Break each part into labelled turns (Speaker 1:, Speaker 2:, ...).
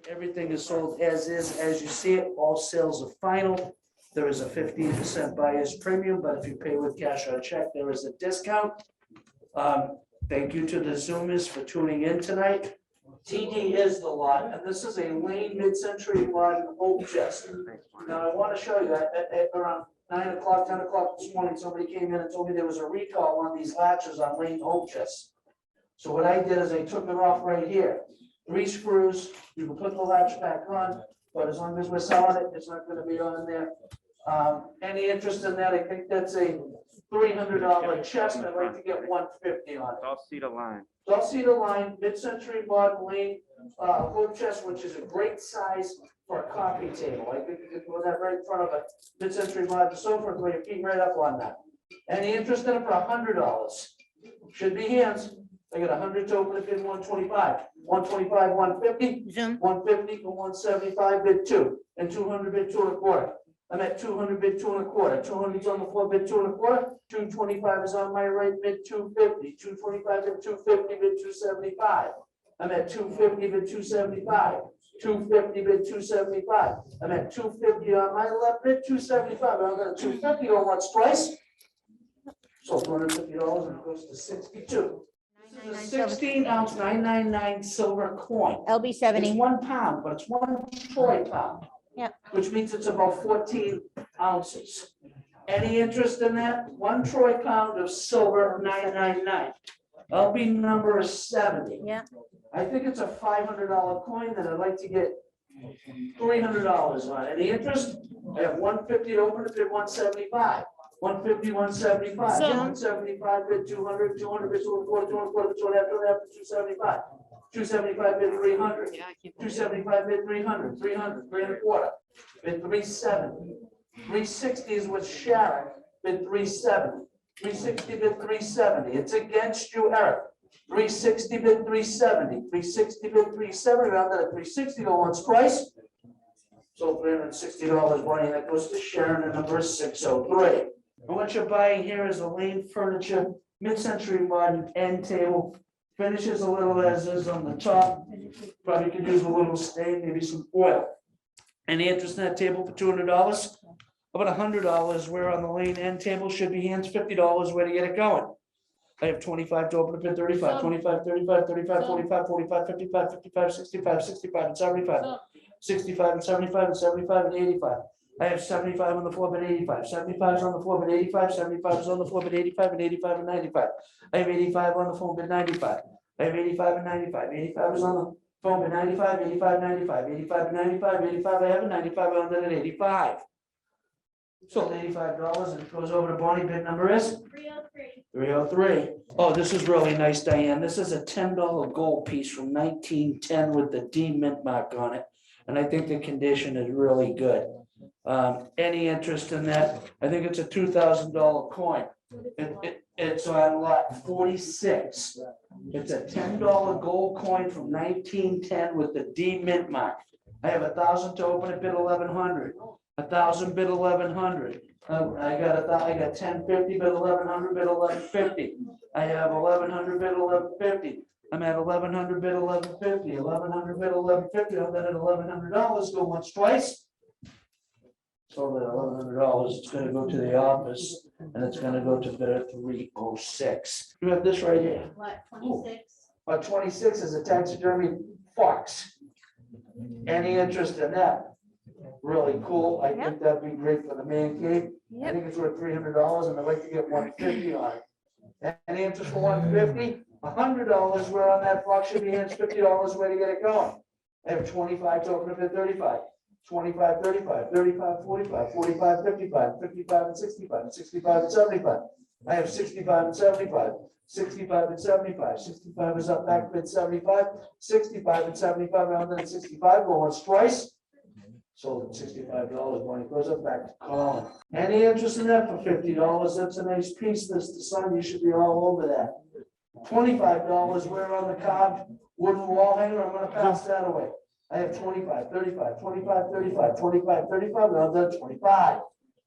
Speaker 1: Everything is sold as is, as you see it. All sales are final. There is a 15% buyer's premium, but if you pay with cash or check, there is a discount. Thank you to the Zoomers for tuning in tonight. TD is the lot, and this is a Lane Mid-Century Modern Oak Chest. Now, I want to show you that at around 9 o'clock, 10 o'clock this morning, somebody came in and told me there was a recall on these latches on Lane Oak Chest. So what I did is I took it off right here. 3 screws, you can put the latch back on, but as long as we're selling it, it's not gonna be on there. Any interest in that? I think that's a $300 chest. I'd like to get $150 on it.
Speaker 2: I'll see the line.
Speaker 1: So I'll see the line, Mid-Century Modern Lane, oak chest, which is a great size for a coffee table. I think you could put that right in front of a Mid-Century Modern sofa, and put your feet right up on that. Any interest in it for $100? Should be hands. I got 100 to open it, bid 125, 125, 150,
Speaker 3: Zoom.
Speaker 1: 150 for 175, bid 2, and 200 bid 2 1/4. I'm at 200 bid 2 1/4, 200's on the floor, bid 2 1/4, 225 is on my right, bid 250, 225 bid 250, bid 275. I'm at 250 bid 275, 250 bid 275. I'm at 250 on my left, bid 275. I'm at 250 going once, twice. So $250 and it goes to 62. This is a 16-ounce 999 silver coin.
Speaker 3: LB
Speaker 1: It's
Speaker 3: 70.
Speaker 1: 1 pound, but it's 1 troy pound.
Speaker 3: Yep.
Speaker 1: Which means it's about 14 ounces. Any interest in that? 1 troy pound of silver, 999. LB number is 70.
Speaker 3: Yeah.
Speaker 1: I think it's a $500 coin that I'd like to get $300 on. Any interest? I have 150 to open it, bid 175. 150, 175,
Speaker 3: So-
Speaker 1: 175 bid 200, 200 bid 2 1/4, 2 1/4, 2 1/2, 275. 275 bid 300. 275 bid 300, 300, 3 1/4, bid 370. 360 is with Sharon, bid 370. 360 bid 370. It's against you, Eric. 360 bid 370. 360 bid 370. Round that at 360 go once twice. So $360 money that goes to Sharon, and number is 603. And what you're buying here is a Lane Furniture Mid-Century Modern end table. Finishes a little as is on the top. Probably could use a little stain, maybe some oil. Any interest in that table for $200? About $100. Where on the Lane end table should be hands $50. Where to get it going? I have 25 to open up at 35, 25, 35, 35, 45, 45, 55, 55, 65, 65, and 75. 65 and 75 and 75 and 85. I have 75 on the floor, but 85. 75 is on the floor, but 85. 75 is on the floor, but 85 and 85 and 95. I have 85 on the phone, but 95. I have 85 and 95. 85 is on the phone, but 95, 85, 95, 85 and 95, 85. I have a 95 on that at 85. Sold $85 and it goes over to Bonnie. Bid number is
Speaker 4: 303.
Speaker 1: 303. Oh, this is really nice, Diane. This is a $10 gold piece from 1910 with the D mint mark on it. And I think the condition is really good. Any interest in that? I think it's a $2,000 coin. It's on lot 46. It's a $10 gold coin from 1910 with the D mint mark. I have 1,000 to open it, bid 1,100. 1,000 bid 1,100. I got 1050 bid 1,100 bid 1,150. I have 1,100 bid 1,150. I'm at 1,100 bid 1,150. 1,100 bid 1,150. I'm at $1,100. Go once, twice. So that $1,100, it's gonna go to the office and it's gonna go to bidder 306. You have this right here.
Speaker 4: What, 26?
Speaker 1: 26 is a taxidermy fox. Any interest in that? Really cool. I think that'd be great for the man cave. I think it's worth $300 and I'd like to get 150 on it. Any interest for 150? $100. Where on that fox should be hands $50. Where to get it going? I have 25 to open up at 35. 25, 35, 35, 45, 45, 55, 55 and 65, and 65 and 75. I have 65 and 75, 65 and 75, 65 is up back bid 75, 65 and 75, rounded at 65, go once twice. Sold at $65 when it goes up back to Colin. Any interest in that for $50? That's a nice piece, Mr. Sun, you should be all over that. $25, we're on the carved wooden wall hanger, I'm gonna pass that away. I have 25, 35, 25, 35, 25, 35, and I'm done 25.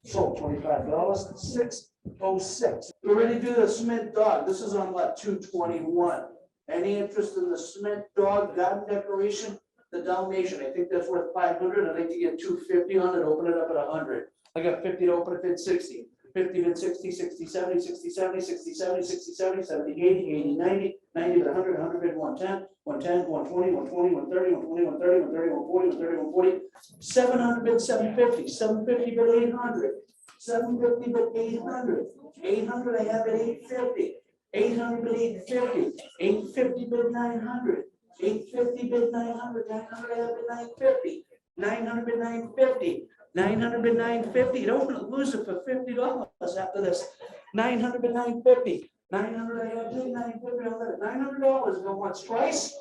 Speaker 1: Sold $25, 606. We're ready to do the cement dog. This is on lot 221. Any interest in the cement dog garden decoration? The Dalmatian, I think that's worth 500. I'd like to get 250 on it, open it up at 100. I got 50 to open it at 60. 50 bid 60, 60, 70, 60, 70, 60, 70, 60, 70, 70, 80, 80, 90, 90 bid 100, 100 bid 110, 110, 120, 120, 130, 120, 130, 130, 140, 130, 140, 700 bid 750, 750 bid 800, 750 bid 800, 800 I have at 850, 800 bid 850, 850 bid 900, 850 bid 900, 900 I have at 950, 900 bid 950. 900 bid 950. You don't want to lose it for $50 after this. 900 bid 950. 900 I have bid 950. I'll let it. $900 go once, twice.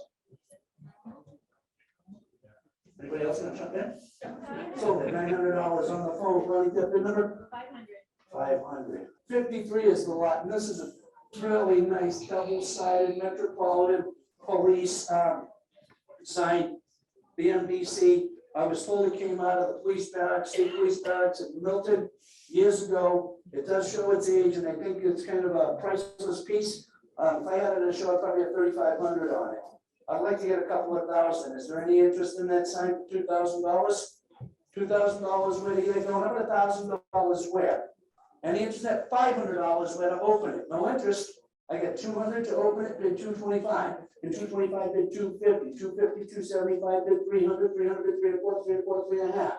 Speaker 1: Anybody else gonna jump in? So the $900 on the phone. Running that bid number
Speaker 4: 500.
Speaker 1: 500. 53 is the lot, and this is a really nice double-sided Metropolitan Police sign. The MBC. I was told it came out of the police barracks, state police barracks in Milton years ago. It does show its age, and I think it's kind of a priceless piece. If I had it in a show, I'd probably have 3,500 on it. I'd like to get a couple of thousand. Is there any interest in that sign for $2,000? $2,000 where to get it going? How about $1,000 where? Any interest at $500 where to open it? No interest. I got 200 to open it, bid 225. And 225 bid 250, 250, 275 bid 300, 300 bid 304, 304, 3.5.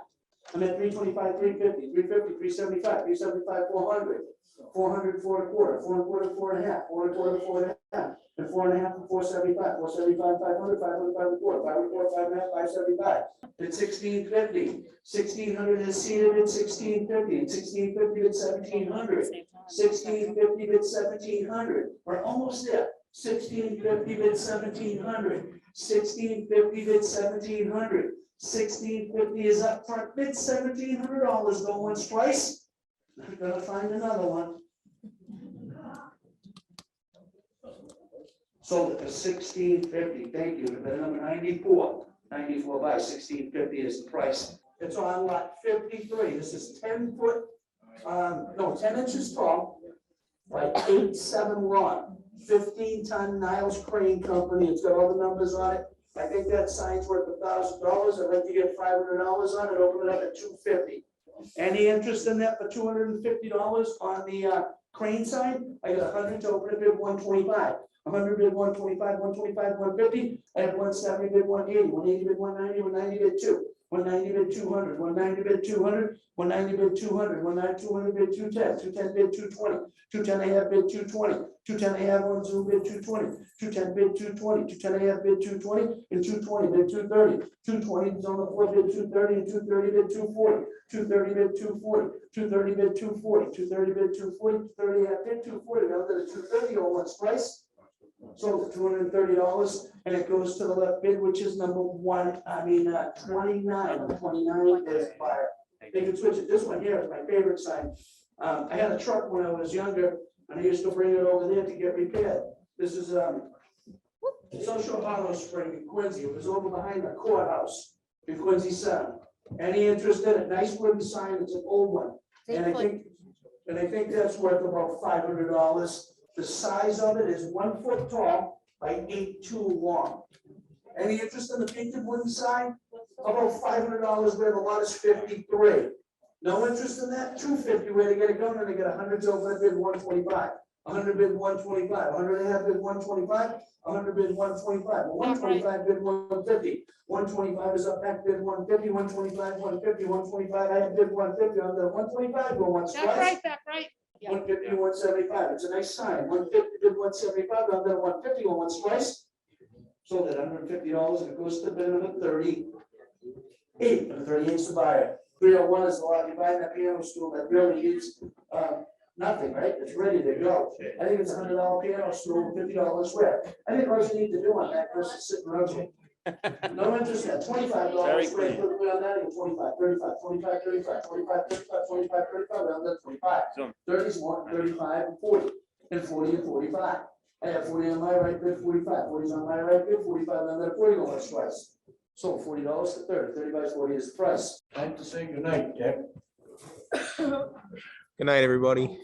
Speaker 1: I'm at 325, 350, 350, 375, 375, 400, 400, 4.25, 4.25, 4.5, 4.25, 4.5, and 4.5 and 475, 475, 500, 500, 5.25, 5.25, 5.5, 575. Bid 1650, 1600 is seated at 1650, and 1650 bid 1700, 1650 bid 1700. We're almost there. 1650 bid 1700, 1650 bid 1700, 1650 is up front bid $1,700 go once twice. I'm gonna find another one. Sold it for 1650. Thank you. Bid number 94. 94 by 1650 is the price. It's on lot 53. This is 10 foot, 10 inches tall, like 8'7" long. 15-ton Niles Crane Company. It's got all the numbers on it. I think that sign's worth $1,000. I'd like to get $500 on it. Open it up at $250. Any interest in that for $250 on the crane sign? I got 100 to open it bid 125. 100 bid 125, 125, 150. I have 170 bid 180, 180 bid 190, 190 bid 2. 190 bid 200, 190 bid 200, 190 bid 200, 190 200 bid 210, 210 bid 220, 210 I have bid 220, 210 I have on Zoom bid 220, 210 bid 220, 210 I have bid 220, and 220 bid 230, 220 is on the floor bid 230, and 230 bid 240, 230 bid 240, 230 bid 240, 230 bid 240, 230 I have bid 240, now that it's 230 on one's price. So $230, and it goes to the left bid, which is number 29. 29 is fire. They can switch it. This one here is my favorite sign. I had a truck when I was younger, and I used to bring it over there to get repaired. This is Social Hollow Spring in Quincy. It was over behind the courthouse in Quincy Center. Any interest in it? Nice wooden sign. It's an old one, and I think that's worth about $500. The size of it is 1 foot tall by 8'2" long. Any interest in the painted wooden sign? About $500 where the lot is 53. No interest in that? 250 where to get it going, and they get 100 to open bid 125. 100 bid 125. 100 they have bid 125. 100 bid 125. 125 bid 150. 125 is up back bid 150. 125 150. 125 I have bid 150. On the 125 go once twice.
Speaker 2: Back right.
Speaker 1: 150 and 175. It's a nice sign. 150 bid 175. I'm there 150 on once twice. Sold at $150 and it goes to bid number 38. Number 38 is the buyer. 301 is the lot. You buy that piano stool that really needs nothing, right? It's ready to go. I think it's a $100 piano stool, $50 square. I think all you need to do on that person sitting around you. No interest at $25 square. Put me on that and 25, 35, 25, 35, 25, 35, 25, 35, around that 25. 30 is more, 35 and 40, and 40 and 45. I have 40 on my right bid, 45. 40 is on my right bid, 45 on that 40 going twice. So $40 to 30. 30 by 40 is the price. Time to say goodnight, Jack.
Speaker 3: Good night, everybody.